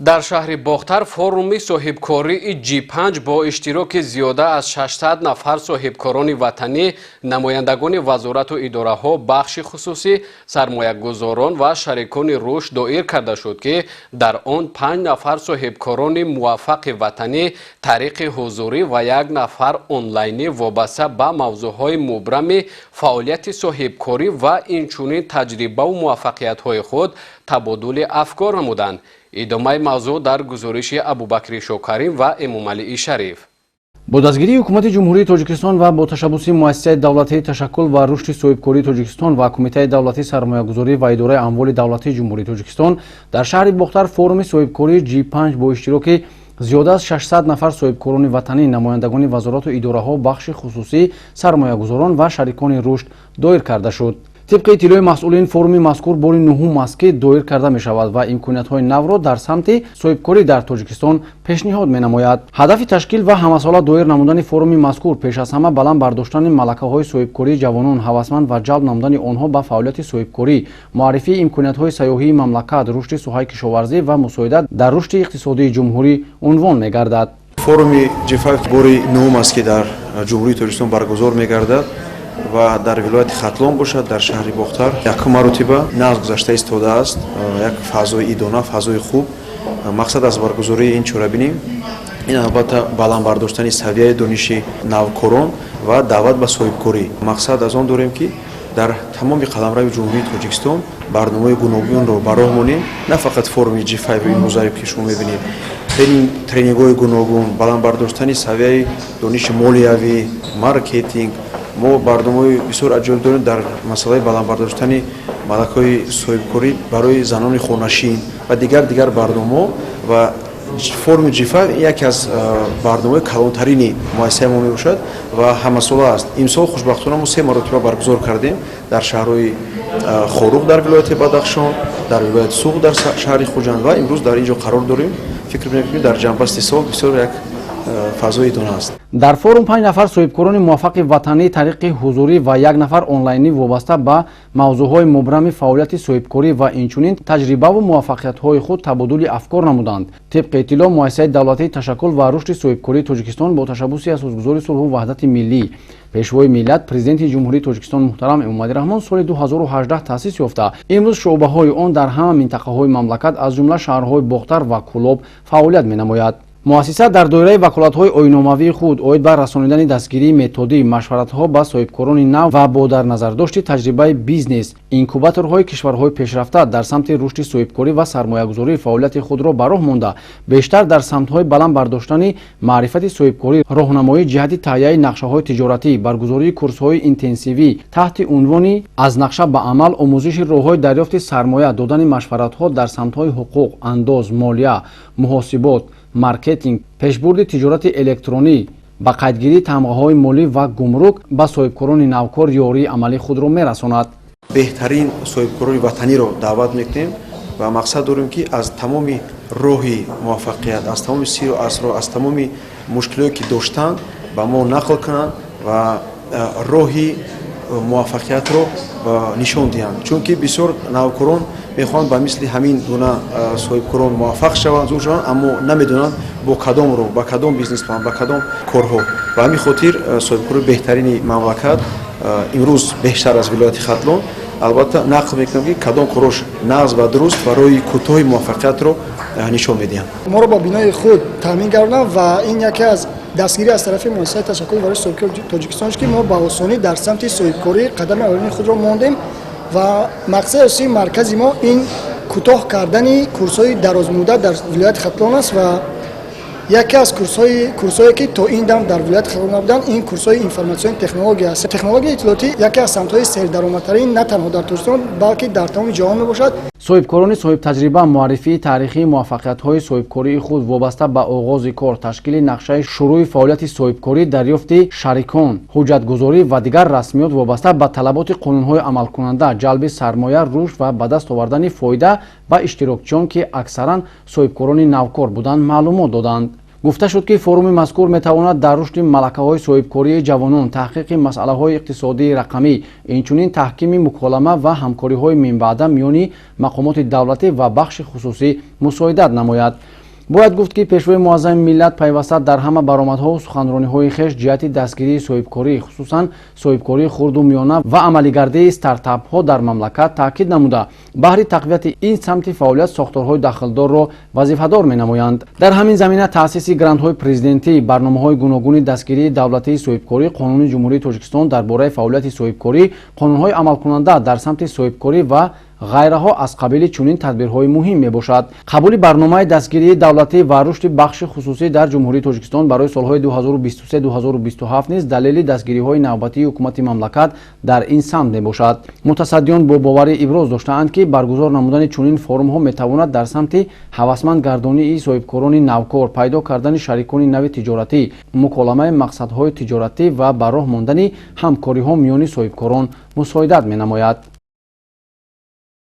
дар шаҳри бохтар форуми соҳибкории G5 бо иштироки зиёда аз 600 нафар соҳибкорони ватанӣ, намояндагони вазорату идораҳо, бахши хусусӣ, сармоягузорон ва шарикони рушд доир карда шуд, ки дар он 5 нафар соҳибкорони муваффақи ватанӣ тариқи ҳузурӣ ва 1 нафар онлайнӣ вобаста ба мавзӯъҳои мубрами фаъолияти соҳибкорӣ ва инчунин таҷрибаву муваффақиятҳои худ табодули афкор намуданд. идомаи мавзӯъ дар гузориши Абубакри Шокарин ва Эмомалии Шариф. бо дастгирии ҳукумати ҷумҳурии Тоҷикистон ва бо ташаббуси муассисаи давлатии ташаккул ва рушди соҳибкории Тоҷикистон ва Кумитаи давлатии сармоягузорӣ ва идораи амволи давлатии ҷумҳурии Тоҷикистон дар шаҳри Бохтар форуми соҳибкории G5 бо иштироки зиёда аз 600 нафар соҳибкорони ватанӣ, намояндагони вазорату идораҳо, бахши хусусӣ, сармоягузорон ва шарикони рушд доир карда шуд. طبق اطلاع مسئولین فروم مذکور بار نهم است که دایر کرده می شود و امکانات‌های نو را در سمت صاحبکاری در تاجیکستان پیشنهاد می نماید. هدف تشکیل و همساله دایر نمودن فروم مذکور پیش از همه بلند برداشتن ملکه‌های صاحبکاری جوانان هوسمند و جلب نمودن آنها به فعالیت صاحبکاری، معرفی امکانات‌های سیاحی مملکت، رشد ساحه کشاورزی و مساعدت در رشد اقتصادی جمهوری عنوان می گردد. فروم G5 بار نهم است که در جمهوری تاجیکستان برگزار می گردد و در ولایت خطلان باشد. در شهر بختر یک مرتبه نقض گذشته ایستاده است. یک فضای ایدانه، فضای خوب. مقصد از برگزاری این چورابینی این البته بالا برداشتن سویه دانش نوکاران و دعوت به صاحبکاری. مقصد از آن داریم که در تمام قلمرو جمهوری تاجیکستان برنامه گوناگون را براه مانیم. نه فقط فرم G5 این موضوعی که شما می‌بینید، ترینینگ‌های گوناگون، بالا برداشتن سویه دانش مالیاتی، مارکتینگ. ما برنامه‌های بسیار عجیب داریم در مسئله بالا برداشتن ملک‌های صاحبکاری برای زنان خانه‌نشین و دیگر برنامه و فرم G5 یکی از برنامه‌های کلانترین مؤسسه ما میباشد و همساله است. امسال خوشبختانه ما 3 مرتبه برگزار کردیم در شهرهای خوروق در ولایت بدخشان، در ولایت سوق در شهر خوجند و امروز در اینجا قرار داریم. فکر می‌کنیم در جنبسته سال بسیار یک فضای دونه است. در فورم 5 نفر صاحبکاران موفق وطنی طریق حضوری و 1 نفر آنلاینی وابسته به موضوعهای مبرم فعالیت صاحبکاری و اینچنین تجربه و موفقیت‌های خود تبادل افکار نمودند. طبق اطلاع مؤسسه دولتی تشکل و رشد صاحبکاری تاجیکستان با تشبث اساسگذار صلح و وحدت ملی، پیشوای ملت پرزیدنت جمهوری تاجیکستان محترم امامعلی رحمان سال 2018 تأسیس یافته. امروز شعبه‌های آن در همه منطقه‌های مملکت از جمله شهرهای بختر و کلاب فعالیت می‌نماید. مؤسسه در دایره وکالت‌های آیین‌ناموی خود اوید به رسانیدن دستگیری متدی، مشورت‌ها با صاحبکاران نو و با در نظر داشت تجربه بیزنس، اینکوباتورهای کشورهای پیشرفته در سمت رشد صاحبکاری و سرمایه‌گذاری فعالیت خود را به راه مانده، بیشتر در سمت‌های بلند برداشتن معرفت صاحبکاری، راهنمایی جهت تهیه نقشه‌های تجارتی، برگزاری کورس‌های اینتنسیوی تحت عنوان از نقشه به عمل، آموزش راه‌های دریافت سرمایه، دادن مشورت‌ها در سمت‌های حقوق، انداز، مالیه، محاسبات، مارکتینگ، پیشبرد تجارت الکترونی، با قیدگیری تمغه‌های مالی و گمرک با صاحبکاران نوکار یاری عملی خود را می‌رساند. بهترین صاحبکاران وطنی را دعوت می‌کنیم و مقصد داریم که از تمام راه موفقیت، از تمام سیر و اسرار، از تمام مشکلاتی که داشتن با ما نقل کنند و راه موفقیت را نشان دهند. چون که بسیار نوکاران میخوان با مثل همین گونه صاحبکاران موفق شوند، زور شوند، اما نمیدونند با کدام رو، با کدام بیزنس پلان، با کدام کارها. و همین خاطر صاحبکار بهترین مملکت امروز بیشتر از ولایت خطلان البته نقل میکنم که کدام کارش نقض و درست و راه کوتاه موفقیت رو نشان میدهند. ما رو با بینای خود تامین کردن و این یکی از دستگیری از طرف مؤسسه تشکل و رشد صاحبکاری تاجیکستان است که ما با آسانی در سمت صاحبکاری قدم اولین خود را ماندیم و مقصد اصلی مرکزی ما این کوتاه کردن کورس‌های درازمدت در ولایت خطلان است و یکی از کورس‌هایی که تا این دم در ولایت خطلان نبودند این کورس‌های اینفورماسیون تکنولوژی است. تکنولوژی اطلاعاتی یکی از سمت‌های سردرآمدترین نه تنها در تاجیکستان بلکه در تمام جهان میباشد. صاحبکاران صاحب تجربه معرفی تاریخی موفقیت‌های صاحبکاری خود وابسته به آغاز کار، تشکیل نقشه شروع فعالیت صاحبکاری، دریافت شریکان، حجت‌گذاری و دیگر رسمیات وابسته به طلبات قانون‌های عمل کننده، جلب سرمایه، رشد و به دست آوردن فایده به اشتراکچیان که اکثراً صاحبکاران نوکار بودند معلومات دادند. гуфта шуд ки форуми мазкур метавонад дар рушди малакаҳои соҳибкории ҷавонон, таҳқиқи масъалаҳои иқтисодии рақамӣ, инчунин таҳкими муколама ва ҳамкориҳои минбаъда миёни мақомоти давлатӣ ва бахши хусусӣ мусоидат намояд. бояд гуфт ки пешвои муаззами миллат пайваста дар ҳама баромадҳо суханрониҳои хеш ҷиҳати дастгирии соҳибкорӣ, хусусан соҳибкории хурду миёна ва амалигардии стартапҳо дар мамлакат таъкид намуда, баҳри тақвияти ин самти фаъолият сохторҳои дахлдорро вазифадор менамоянд. дар ҳамин замина таъсиси грантҳои президентӣ, барномаҳои гуногуни дастгирии давлатии соҳибкорӣ, қонуни ҷумҳурии Тоҷикистон дар бораи фаъолияти соҳибкорӣ, қонунҳои амалкунанда дар самти соҳибкорӣ ва ғайраҳо аз қабили чунин тадбирҳои муҳим мебошад. қабули барномаи дастгирии давлатӣ ва рушди бахши хусусӣ дар ҷумҳурии Тоҷикистон барои солҳои 2023-2027 низ далели дастгириҳои навбатии ҳукумати мамлакат дар ин самт мебошад. мутасаддиён бо боварӣ иброз доштаанд ки баргузор намудани чунин форумҳо метавонад дар самти ҳавасманд гардонии соҳибкорони навкор, пайдо кардани шарикони нави тиҷоратӣ, муколамаи мақсадҳои тиҷоратӣ ва ба роҳ мондани ҳамкориҳо миёни соҳибкорон мусоидат менамояд.